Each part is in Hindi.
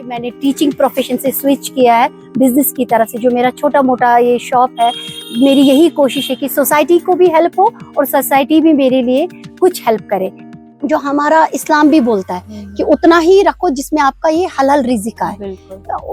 मैंने टीचिंग प्रोफेशन से स्विच किया है बिजनेस की तरफ से। जो मेरा छोटा मोटा ये शॉप है, मेरी यही कोशिश है कि सोसाइटी को भी हेल्प हो और सोसाइटी भी मेरे लिए कुछ हेल्प करे। जो हमारा इस्लाम भी बोलता है कि उतना ही रखो जिसमें आपका ये हलाल रिज़्क है,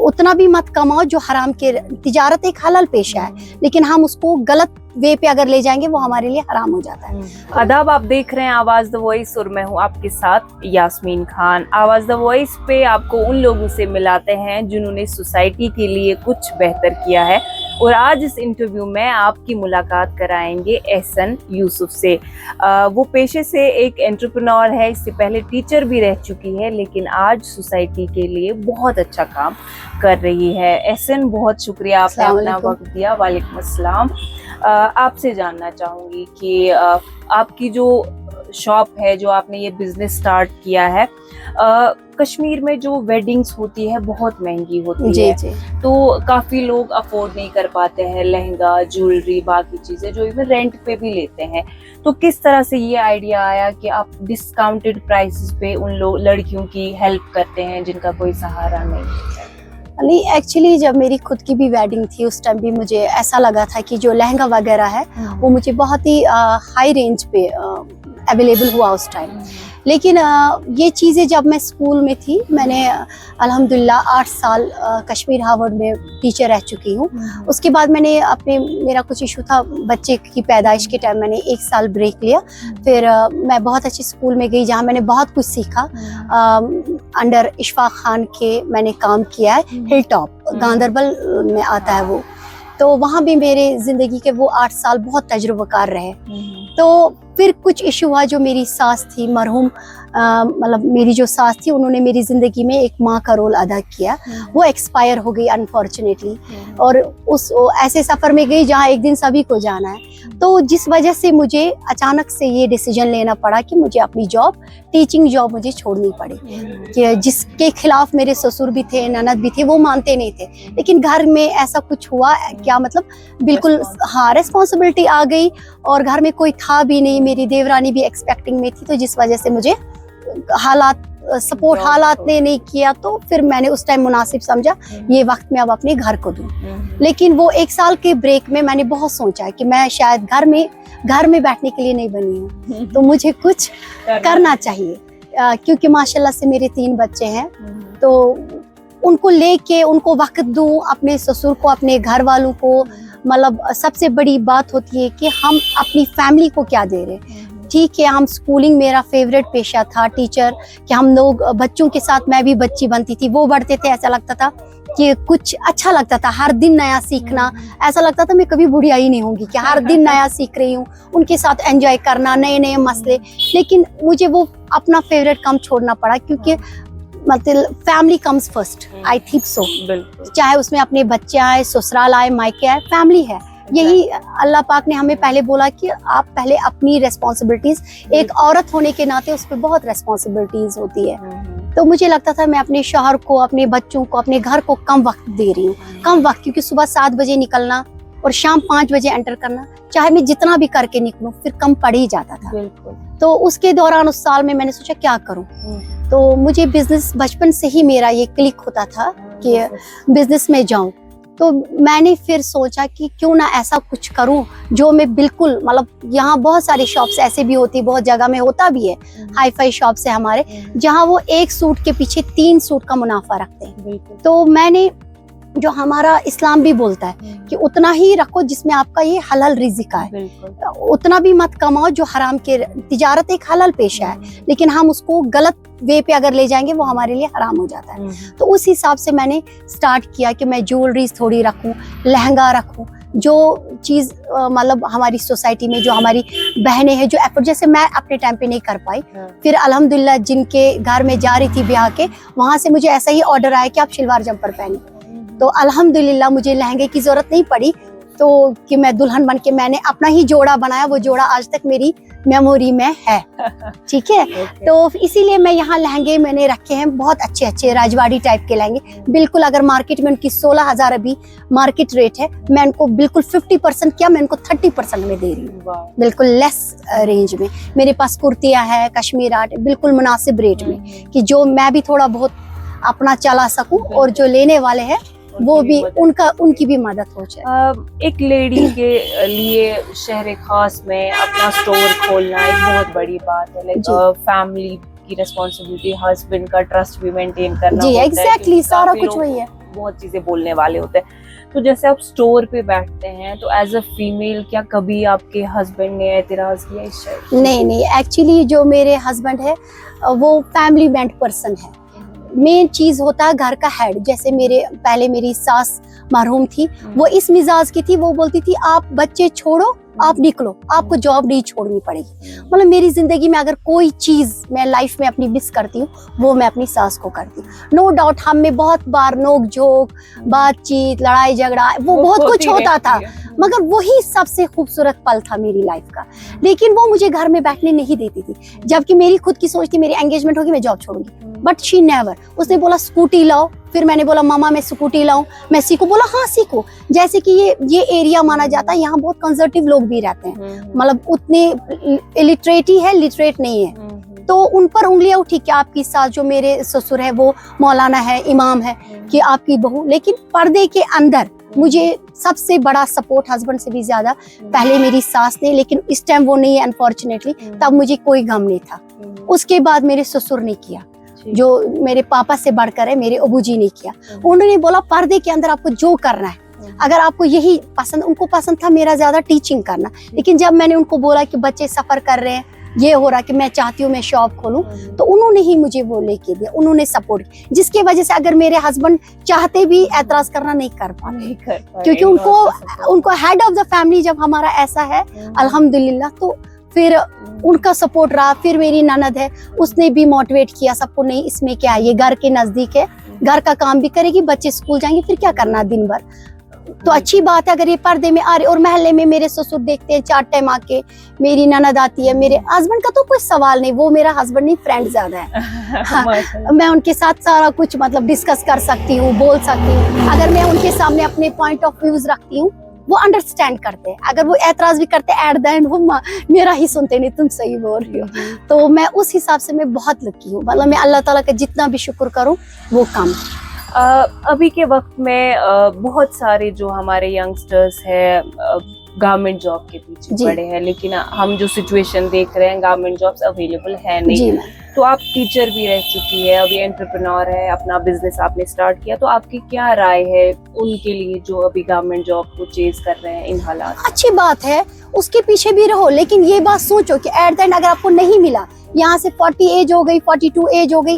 उतना भी मत कमाओ जो हराम के। तिजारत एक हलाल पेशा है, लेकिन हम उसको गलत वे पे अगर ले जाएंगे वो हमारे लिए हराम हो जाता है। आदाब, आप देख रहे हैं आवाज द वॉइस और मैं हूं आपके साथ यास्मीन खान। आवाज द वॉइस पे आपको उन लोगों से मिलाते हैं जिन्होंने सोसाइटी के लिए कुछ बेहतर किया है, और आज इस इंटरव्यू में आपकी मुलाकात कराएंगे एहसन यूसुफ से। वो पेशे से एक एंटरप्रेन्योर है, इससे पहले टीचर भी रह चुकी है, लेकिन आज सोसाइटी के लिए बहुत अच्छा काम कर रही है। एहसन, बहुत शुक्रिया आपने अपना वक्त दिया। वालेकुम अस्सलाम। आपसे जानना चाहूंगी कि आपकी जो शॉप है, जो आपने ये बिजनेस स्टार्ट किया है, कश्मीर में जो वेडिंग्स होती है बहुत महंगी होती है, तो काफी लोग अफोर्ड नहीं कर पाते हैं लहंगा, ज्वेलरी, बाकी चीजें जो इवन रेंट पे भी लेते हैं। तो किस तरह से ये आइडिया आया कि आप डिस्काउंटेड प्राइसेस पे उन लोग लड़कियों की हेल्प करते हैं जिनका कोई सहारा नहीं? एक्चुअली जब मेरी खुद की भी वेडिंग थी उस टाइम भी मुझे ऐसा लगा था कि जो लहंगा वगैरह है वो मुझे बहुत ही हाई रेंज पे अवेलेबल हुआ उस टाइम। लेकिन ये चीज़ें जब मैं स्कूल में थी, मैंने अल्हम्दुलिल्लाह 8 साल कश्मीर हार्वर्ड में टीचर रह चुकी हूँ। उसके बाद मैंने मेरा कुछ इशू था बच्चे की पैदाइश के टाइम, मैंने 1 साल ब्रेक लिया। फिर मैं बहुत अच्छे स्कूल में गई जहाँ मैंने बहुत कुछ सीखा। अंडर इशफाक खान के मैंने काम किया है, हिल टॉप गांदरबल में आता है वो। तो वहाँ भी मेरे ज़िंदगी के वो 8 साल बहुत तजुर्बाकार रहे। तो फिर कुछ इशू हुआ, जो मेरी सास थी मरहूम, मतलब मेरी जो सास थी, उन्होंने मेरी ज़िंदगी में एक माँ का रोल अदा किया। वो एक्सपायर हो गई अनफॉर्चुनेटली, और उस ऐसे सफ़र में गई जहाँ एक दिन सभी को जाना है। तो जिस वजह से मुझे अचानक से ये डिसीजन लेना पड़ा कि मुझे अपनी जॉब, टीचिंग जॉब मुझे छोड़नी पड़ी। कि जिसके खिलाफ मेरे ससुर भी थे, ननद भी थे, वो मानते नहीं थे, लेकिन घर में ऐसा कुछ हुआ, क्या मतलब बिल्कुल हाँ रिस्पॉन्सिबिलिटी आ गई, और घर में कोई था भी नहीं, मेरी देवरानी भी एक्सपेक्टिंग में थी। तो जिस वजह से मुझे हालात ने नहीं किया, तो फिर मैंने उस टाइम मुनासिब समझा ये वक्त मैं अब अपने घर को दूं। लेकिन वो 1 साल के ब्रेक में मैंने बहुत सोचा कि मैं शायद घर में बैठने के लिए नहीं बनी हूँ, तो मुझे कुछ करना चाहिए। क्योंकि माशाल्लाह से मेरे 3 बच्चे हैं, तो उनको लेके उनको वक्त दूं, अपने ससुर को, अपने घर वालों को। मतलब सबसे बड़ी बात होती है कि हम अपनी फैमिली को क्या दे रहे हैं। ठीक है, हम स्कूलिंग, मेरा फेवरेट पेशा था टीचर, कि हम लोग बच्चों के साथ, मैं भी बच्ची बनती थी, वो बढ़ते थे, ऐसा लगता था कि कुछ अच्छा लगता था, हर दिन नया सीखना। ऐसा लगता था मैं कभी बुढ़िया ही नहीं होंगी, कि हर दिन नया सीख रही हूँ, उनके साथ एंजॉय करना, नए नए मसले। लेकिन मुझे वो अपना फेवरेट काम छोड़ना पड़ा, क्योंकि मतलब family comes first, I think so. चाहे उसमें अपने बच्चे आए, ससुराल आए, मायके आए, फैमिली है। यही अल्लाह पाक ने हमें पहले बोला कि आप पहले अपनी रेस्पॉन्सिबिलिटीज, एक औरत होने के नाते उस पर बहुत रेस्पॉन्सिबिलिटीज होती है। तो मुझे लगता था मैं अपने शौहर को, अपने बच्चों को, अपने घर को कम वक्त दे रही हूँ, कम वक्त। क्योंकि सुबह 7 बजे निकलना और शाम 5 बजे एंटर करना, चाहे मैं जितना भी करके निकलूं, फिर कम पड़ ही जाता था। तो उसके दौरान उस साल में मैंने सोचा क्या करूं। तो मुझे बिजनेस, बचपन से ही मेरा ये क्लिक होता था कि बिजनेस में जाऊं। तो मैंने फिर सोचा कि क्यों ना ऐसा कुछ करूं जो मैं बिल्कुल, मतलब यहाँ बहुत सारी शॉप्स ऐसे भी होती, बहुत जगह में होता भी है, हाई फाई शॉप्स है हमारे, जहाँ वो 1 सूट के पीछे 3 सूट का मुनाफा रखते हैं। तो मैंने, जो हमारा इस्लाम भी बोलता है कि उतना ही रखो जिसमें आपका ये हलाल रिज़्क है, उतना भी मत कमाओ जो हराम के। तिजारत एक हलाल पेशा है, लेकिन हम उसको गलत वे पे अगर ले जाएंगे वो हमारे लिए हराम हो जाता है। तो उस हिसाब से मैंने स्टार्ट किया कि मैं ज्वेलरीज थोड़ी रखूं, लहंगा रखूं, जो चीज़ मतलब हमारी सोसाइटी में जो हमारी बहनें हैं, जो एफर्ट जैसे मैं अपने टाइम पे नहीं कर पाई, फिर अल्हम्दुलिल्लाह जिनके घर में जा रही थी ब्याह के, वहाँ से मुझे ऐसा ही ऑर्डर आया कि आप शलवार जम्पर पहने। तो अल्हम्दुलिल्लाह मुझे लहंगे की जरूरत नहीं पड़ी, तो कि मैं दुल्हन बन के मैंने अपना ही जोड़ा बनाया। वो जोड़ा आज तक मेरी मेमोरी में है। ठीक है। तो इसीलिए मैं यहाँ लहंगे मैंने रखे हैं, बहुत अच्छे अच्छे राजवाड़ी टाइप के लहंगे। बिल्कुल अगर मार्केट में उनकी 16,000 अभी मार्केट रेट है, मैं उनको बिल्कुल 50% क्या, मैं उनको 30% में दे रही हूँ, बिल्कुल लेस रेंज में। मेरे पास कुर्तियाँ है कश्मीर आर्ट, बिल्कुल मुनासिब रेट में, कि जो मैं भी थोड़ा बहुत अपना चला सकूं और जो लेने वाले हैं वो भी उनकी भी मदद हो जाए। एक लेडी के लिए शहर खास में अपना स्टोर खोलना एक बहुत बड़ी बात है। लाइक फैमिली की रिस्पॉन्सिबिलिटी, हस्बैंड का ट्रस्ट भी मेंटेन करना जी एग्जैक्टली, सारा कुछ वही है। बहुत चीजें बोलने वाले होते हैं। तो जैसे आप स्टोर पे बैठते हैं तो एज अ फीमेल क्या कभी आपके हस्बैंड ने एतराज किया इस चीज? नहीं, एक्चुअली जो मेरे हस्बैंड है वो फैमिली मैन पर्सन है। मेन चीज होता है घर का हेड। जैसे पहले मेरी सास मरहूम थी, वो इस मिजाज की थी, वो बोलती थी आप बच्चे छोड़ो, आप निकलो, आपको जॉब नहीं छोड़नी पड़ेगी। मतलब मेरी जिंदगी में अगर कोई चीज मैं लाइफ में अपनी मिस करती हूँ वो मैं अपनी सास को करती हूँ। नो डाउट हम में बहुत बार नोक झोंक, बातचीत, लड़ाई झगड़ा वो बहुत कुछ होता था, मगर वही सबसे खूबसूरत पल था मेरी लाइफ का। लेकिन वो मुझे घर में बैठने नहीं देती थी, जबकि मेरी खुद की सोच थी मेरी एंगेजमेंट होगी मैं जॉब छोड़ूंगी, बट शी नेवर। उसने बोला स्कूटी लाओ, फिर मैंने बोला मामा मैं स्कूटी लाऊं, मैं सीखूं, बोला हाँ सीखो। जैसे कि ये एरिया माना जाता है, यहाँ बहुत कंजर्वेटिव लोग भी रहते हैं, मतलब उतने इलिटरेट ही है, लिटरेट नहीं है। तो उन पर उंगलियां उठी कि आपकी सास जो मेरे ससुर है वो मौलाना है, इमाम है, कि आपकी बहू। लेकिन पर्दे के अंदर मुझे सबसे बड़ा सपोर्ट हस्बैंड से भी ज्यादा पहले मेरी सास ने, लेकिन इस टाइम वो नहीं है अनफॉर्चुनेटली, तब मुझे कोई गम नहीं था। उसके बाद मेरे ससुर ने किया, जो मेरे पापा से बढ़कर है, मेरे अबूजी ने किया। उन्होंने बोला पर्दे के अंदर आपको जो करना है, अगर आपको यही पसंद, उनको पसंद था मेरा ज्यादा टीचिंग करना, लेकिन जब मैंने उनको बोला कि बच्चे सफर कर रहे हैं, ये हो रहा कि मैं चाहती हूँ मैं शॉप खोलूं, तो उन्होंने ही मुझे वो लेके दिया, उन्होंने सपोर्ट किया, जिसकी वजह से अगर मेरे हस्बैंड चाहते भी एतराज करना नहीं कर पाते, क्योंकि उनको हेड ऑफ द फैमिली जब हमारा ऐसा है अल्हम्दुलिल्लाह, तो फिर उनका सपोर्ट रहा। फिर मेरी ननद है, उसने भी मोटिवेट किया सबको, नहीं इसमें क्या है, ये घर के नजदीक है, घर का काम भी करेगी, बच्चे स्कूल जाएंगे, फिर क्या करना दिन भर, तो अच्छी बात है अगर ये पर्दे में आ रहे। और मोहल्ले में मेरे ससुर देखते हैं 4 टाइम आके, मेरी ननद आती है, मेरे हस्बैंड का तो कोई सवाल नहीं, वो मेरा हस्बैंड नहीं फ्रेंड ज्यादा है। हाँ, मैं उनके साथ सारा कुछ मतलब डिस्कस कर सकती हूँ, बोल सकती हूँ। अगर मैं उनके सामने अपने पॉइंट ऑफ व्यूज रखती हूँ वो अंडरस्टैंड करते हैं। अगर वो एतराज भी करते हैं एट द एंड वो मेरा ही सुनते, नहीं तुम सही बोल रही हो। तो मैं उस हिसाब से मैं बहुत लकी हूँ, मतलब मैं अल्लाह ताला का जितना भी शुक्र करूँ वो कम। अभी के वक्त में बहुत सारे जो हमारे यंगस्टर्स हैं गवर्नमेंट जॉब के पीछे पड़े हैं, लेकिन हम जो सिचुएशन देख रहे हैं गवर्नमेंट जॉब्स अवेलेबल है नहीं। तो आप टीचर भी रह चुकी है, अभी एंटरप्रेन्योर है, अपना बिजनेस आपने स्टार्ट किया, तो आपकी क्या राय है उनके लिए जो अभी गवर्नमेंट जॉब को चेज कर रहे हैं इन हालात? अच्छी बात है, उसके पीछे भी रहो, लेकिन ये बात सोचो कि एट द एंड अगर आपको नहीं मिला, यहाँ से 40 एज हो गई, 42 एज हो गई,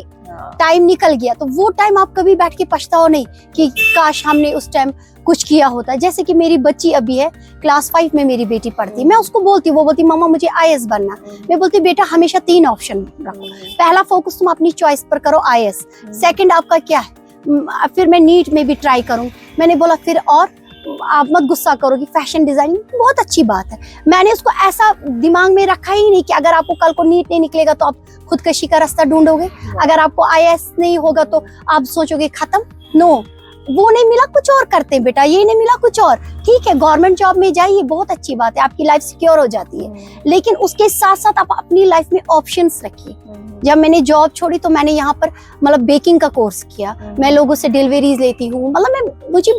टाइम निकल गया, तो वो टाइम आप कभी बैठ के पछताओ नहीं कि काश हमने उस टाइम कुछ किया होता। जैसे कि मेरी बच्ची अभी है क्लास 5 में, मेरी बेटी पढ़ती, मैं उसको बोलती, वो बोलती मामा मुझे IAS बनना, मैं बोलती बेटा हमेशा 3 ऑप्शन रखो, पहला फोकस तुम अपनी चॉइस पर करो IAS, सेकंड आपका क्या है, फिर मैं नीट में भी ट्राई करूँ। मैंने बोला फिर और आप मत गुस्सा करो कि फैशन डिजाइनिंग बहुत अच्छी बात है। मैंने उसको ऐसा दिमाग में रखा ही नहीं कि अगर आपको कल को नीट नहीं निकलेगा तो आप खुदकशी का रास्ता ढूंढोगे, अगर आपको IAS नहीं होगा तो आप सोचोगे खत्म। नो, वो नहीं मिला कुछ और करते हैं बेटा, ये नहीं मिला कुछ और, ठीक है गवर्नमेंट जॉब में जाइए, बहुत अच्छी बात है, आपकी लाइफ सिक्योर हो जाती है, लेकिन उसके साथ साथ आप अपनी लाइफ में ऑप्शंस रखिए। जब मैंने जॉब छोड़ी तो मैंने यहाँ पर मतलब बेकिंग का कोर्स किया, मैं लोगों से डिलीवरीज लेती हूँ, मतलब मुझे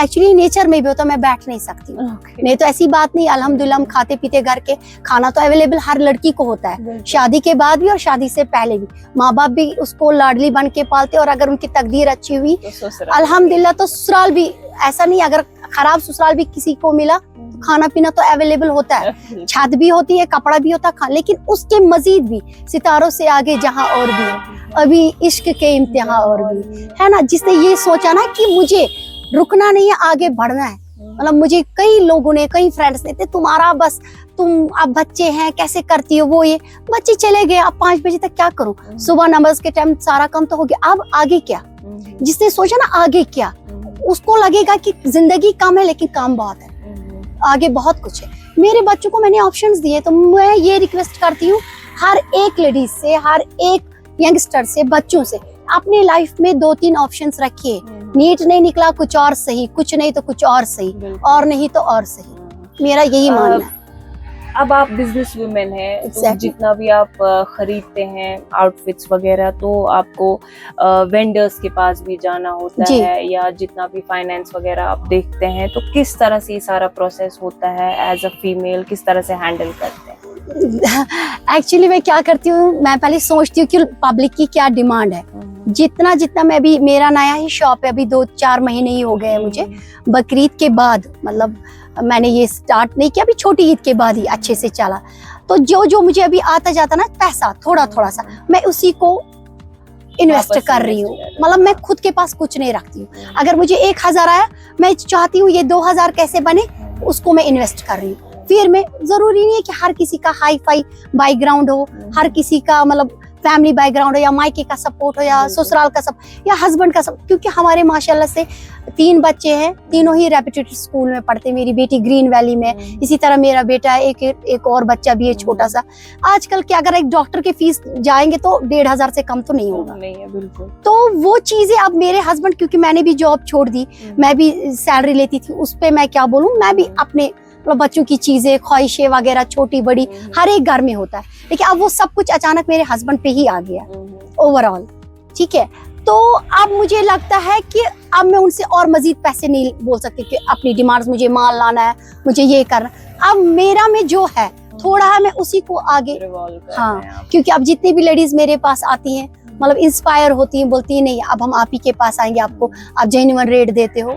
एक्चुअली नेचर में भी होता मैं बैठ नहीं सकती नहीं तो ऐसी बात नहीं, अल्हम्दुलिल्लाह हम खाते पीते घर के, खाना तो अवेलेबल हर लड़की को होता है, शादी के बाद भी और शादी से पहले भी, माँ बाप भी उसको लाडली बन के पालते, और अगर उनकी तकदीर अच्छी हुई तो अल्हम्दुलिल्लाह तो ससुराल भी ऐसा नहीं, अगर खराब ससुराल भी किसी को मिला तो खाना पीना तो अवेलेबल होता है, छत भी होती है, कपड़ा भी होता है, लेकिन उसके मजीद भी सितारों से आगे जहां और भी है, अभी इश्क के इम्तिहान और भी है ना। जिसने ये सोचा ना कि मुझे रुकना नहीं है, आगे बढ़ना है, मतलब मुझे कई लोगों ने, कई फ्रेंड्स ने, तुम्हारा बस तुम अब बच्चे हैं कैसे करती हो, वो ये बच्चे चले गए, अब 5 बजे तक क्या करूं, सुबह नमाज के टाइम सारा काम तो हो गया, अब आगे क्या। जिसने सोचा ना आगे क्या, उसको लगेगा कि जिंदगी कम है लेकिन काम बहुत है, आगे बहुत कुछ है। मेरे बच्चों को मैंने ऑप्शंस दिए, तो मैं ये रिक्वेस्ट करती हूँ हर एक लेडीज से, हर एक यंगस्टर से, बच्चों से, अपने लाइफ में 2-3 ऑप्शंस रखिए। नीट नहीं निकला कुछ और सही, कुछ नहीं तो कुछ और सही, और नहीं तो और सही, मेरा यही मानना है। अब आप बिजनेस वुमेन हैं, तो Exactly. जितना भी आप खरीदते हैं आउटफिट्स वगैरह, तो आपको वेंडर्स के पास भी जाना होता जी। है, या जितना भी फाइनेंस वगैरह आप देखते हैं, तो किस तरह से ये सारा प्रोसेस होता है एज अ फीमेल, किस तरह से हैंडल करते हैं? एक्चुअली मैं क्या करती हूँ, मैं पहले सोचती हूँ कि पब्लिक की क्या डिमांड है। जितना जितना मैं भी, मेरा नया ही शॉप है, अभी 2-4 महीने ही हो गए हैं मुझे। बकरीद के बाद, मतलब मैंने ये स्टार्ट नहीं किया, अभी छोटी ईद के बाद ही अच्छे से चला। तो जो जो मुझे अभी आता जाता ना पैसा, थोड़ा थोड़ा सा, मैं उसी को इन्वेस्ट वापस कर रही invest हूँ। कर रही हूँ। मतलब मैं खुद के पास कुछ नहीं रखती हूँ। अगर मुझे 1000 आया, मैं चाहती हूँ ये 2000 कैसे बने, उसको मैं इन्वेस्ट कर रही हूँ। फिर मैं, जरूरी नहीं है कि हर किसी का हाई फाई बैकग्राउंड हो, हर किसी का मतलब फैमिली बैकग्राउंड हो, या मायके का सपोर्ट हो, या ससुराल का सपोर्ट, या हस्बैंड का सपोर्ट। क्योंकि हमारे माशाल्लाह से 3 बच्चे हैं, तीनों ही रेपुटेड स्कूल में पढ़ते हैं। मेरी बेटी ग्रीन वैली में, इसी तरह मेरा बेटा है, एक और बच्चा भी है छोटा सा। आजकल के अगर एक डॉक्टर के फीस जाएंगे तो 1500 से कम तो नहीं होगा। नहीं है, बिल्कुल। तो वो चीजें अब मेरे हस्बैंड, क्योंकि मैंने भी जॉब छोड़ दी, मैं भी सैलरी लेती थी, उस पे मैं क्या बोलूं, मैं भी अपने मतलब बच्चों की चीजें, ख्वाहिशें वगैरह छोटी बड़ी हर एक घर में होता है, लेकिन अब वो सब कुछ अचानक मेरे हस्बैंड पे ही आ गया ओवरऑल। ठीक है, तो अब मुझे लगता है कि अब मैं उनसे और मजीद पैसे नहीं बोल सकती कि अपनी डिमांड्स, मुझे माल लाना है, मुझे ये करना। अब मेरा में जो है थोड़ा है, मैं उसी को आगे, हाँ, क्योंकि अब जितनी भी लेडीज मेरे पास आती हैं, मतलब इंस्पायर होती हैं, बोलती हैं नहीं अब हम आप ही के पास आएंगे, आपको आप जेन्युइन रेट देते हो।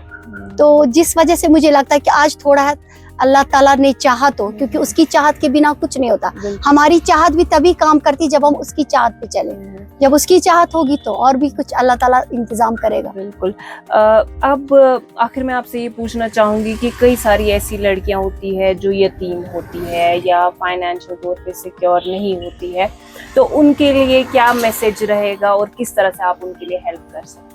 तो जिस वजह से मुझे लगता है कि आज थोड़ा है, अल्लाह ताला ने चाहा तो, क्योंकि उसकी चाहत के बिना कुछ नहीं होता। हमारी चाहत भी तभी काम करती जब हम उसकी चाहत पे चले। जब उसकी चाहत होगी तो और भी कुछ अल्लाह ताला इंतजाम करेगा। बिल्कुल। अब आखिर में आपसे ये पूछना चाहूंगी कि कई सारी ऐसी लड़कियां होती है जो यतीम होती है या फाइनेंशियल तौर पे सिक्योर नहीं होती है, तो उनके लिए क्या मैसेज रहेगा और किस तरह से आप उनके लिए हेल्प कर सकते हैं?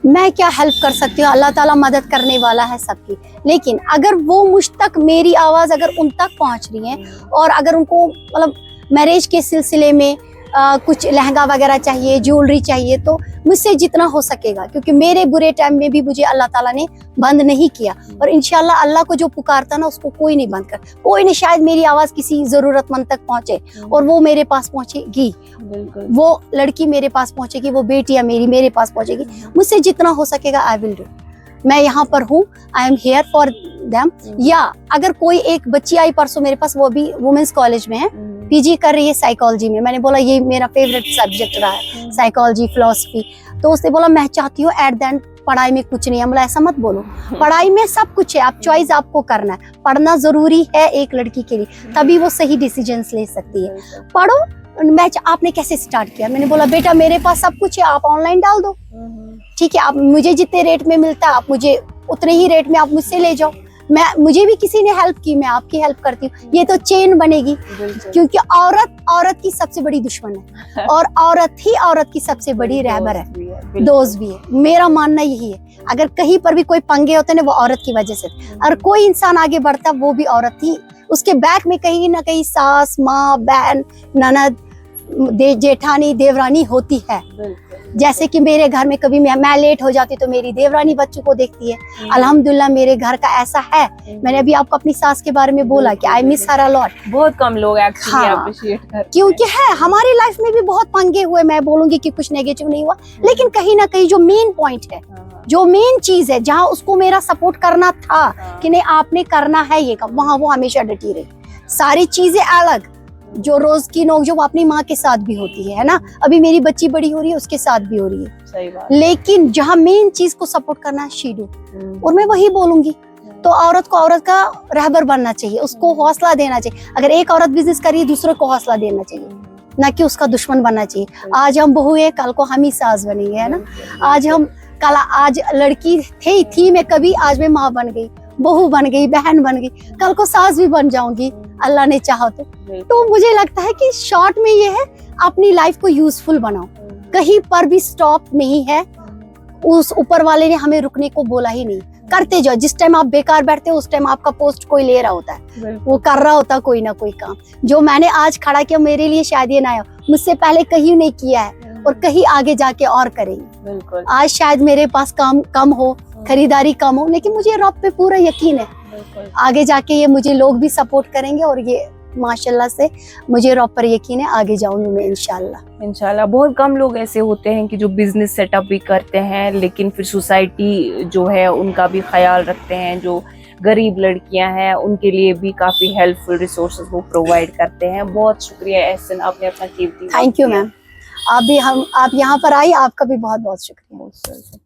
मैं क्या हेल्प कर सकती हूँ, अल्लाह ताला मदद करने वाला है सबकी। लेकिन अगर वो मुझ तक, मेरी आवाज़ अगर उन तक पहुँच रही है, और अगर उनको मतलब मैरिज के सिलसिले में कुछ लहंगा वगैरह चाहिए, ज्वेलरी चाहिए, तो मुझसे जितना हो सकेगा, क्योंकि मेरे बुरे टाइम में भी मुझे अल्लाह ताला ने बंद नहीं किया, और इंशाल्लाह अल्लाह को जो पुकारता ना उसको कोई नहीं बंद कर। कोई नहीं, शायद मेरी आवाज़ किसी ज़रूरतमंद तक पहुँचे और वो मेरे पास पहुँचेगी, वो लड़की मेरे पास पहुँचेगी, वो बेटियाँ मेरे पास पहुँचेगी। मुझसे जितना हो सकेगा आई विल डू। मैं यहाँ पर हूँ, I am here for them. या अगर कोई एक बच्ची आई परसों मेरे पास, वो भी वुमेन्स कॉलेज में है, पीजी कर रही है साइकोलॉजी में। मैंने बोला ये मेरा फेवरेट सब्जेक्ट रहा है, साइकोलॉजी, फिलोसफी। तो उसने बोला मैं चाहती हूँ एट द एंड पढ़ाई में कुछ नहीं है। बोला ऐसा मत बोलो, पढ़ाई में सब कुछ है, आप चॉइस आपको करना है, पढ़ना जरूरी है एक लड़की के लिए, तभी वो सही डिसीजंस ले सकती है। पढ़ो। मैच आपने कैसे स्टार्ट किया? मैंने बोला बेटा मेरे पास सब कुछ है, आप ऑनलाइन डाल दो, ठीक है, आप मुझे जितने रेट में मिलता है आप मुझे उतने ही रेट में आप मुझसे ले जाओ। मुझे भी किसी ने हेल्प की, मैं आपकी हेल्प करती हूँ। ये तो चेन बनेगी, क्योंकि औरत की सबसे बड़ी दुश्मन है और औरत ही औरत की सबसे बड़ी रहबर है, दोस्त भी है। मेरा मानना यही है, अगर कहीं पर भी कोई पंगे होते हैं ना, वो औरत की वजह से। और कोई इंसान आगे बढ़ता वो भी औरत ही, उसके बैक में कहीं ना कहीं सास, माँ, बहन, ननद, जेठानी, देवरानी होती है। जैसे कि मेरे घर में कभी मैं लेट हो जाती तो मेरी देवरानी बच्चों को देखती है। अल्हम्दुलिल्लाह मेरे घर का ऐसा है। मैंने अभी आपको अपनी सास के बारे में बोला कि I miss her a lot. बहुत कम लोग एक्चुअली अप्रिशिएट करते हैं, क्योंकि है हमारी लाइफ में भी बहुत पंगे हुए। मैं बोलूंगी कि कुछ नेगेटिव नहीं हुआ, लेकिन कहीं ना कहीं जो मेन पॉइंट है, जो मेन चीज है, जहाँ उसको मेरा सपोर्ट करना था कि नहीं आपने करना है ये काम, वहाँ वो हमेशा डटी रही। सारी चीजें अलग, जो रोज की नोक जो अपनी माँ के साथ भी होती है ना, अभी मेरी बच्ची बड़ी हो रही है उसके साथ भी हो रही है। सही बात। लेकिन जहाँ मेन चीज को सपोर्ट करना है शीडू, और मैं वही बोलूंगी। तो औरत को औरत का रहबर बनना चाहिए, उसको हौसला देना चाहिए। अगर एक औरत बिजनेस कर रही है दूसरे को हौसला देना चाहिए, ना कि उसका दुश्मन बनना चाहिए। आज हम बहू है, कल को हम ही सास बनेंगे, है ना। आज लड़की थी मैं कभी, आज मैं माँ बन गई, बहू बन गई, बहन बन गई, कल को सास भी बन जाऊंगी अल्लाह ने चाहा तो मुझे लगता है कि शॉर्ट में ये है, अपनी लाइफ को यूजफुल बनाओ, कहीं पर भी स्टॉप नहीं है। उस ऊपर वाले ने हमें रुकने को बोला ही नहीं, करते जाओ। जिस टाइम आप बेकार बैठते हो उस टाइम आपका पोस्ट कोई ले रहा होता है, वो कर रहा होता कोई ना कोई काम। जो मैंने आज खड़ा किया मेरे लिए शायद ये ना हो, मुझसे पहले कहीं नहीं किया है और कहीं आगे जाके और करेंगे। आज शायद मेरे पास काम कम हो, खरीदारी कम हो, लेकिन मुझे रब पे पूरा यकीन है आगे जाके ये मुझे लोग भी सपोर्ट करेंगे और ये माशाल्लाह से मुझे रब पर यकीन है, आगे जाऊंगी मैं इंशाल्लाह। इंशाल्लाह। बहुत कम लोग ऐसे होते हैं कि जो बिजनेस सेटअप भी करते हैं लेकिन फिर सोसाइटी जो है उनका भी ख्याल रखते हैं, जो गरीब लड़कियां हैं उनके लिए भी काफी हेल्पफुल रिसोर्सेज वो प्रोवाइड करते हैं। बहुत शुक्रिया एहसन, आपने अपना कीमती थैंक यू मैम। आप यहाँ पर आई, आपका भी बहुत बहुत शुक्रिया।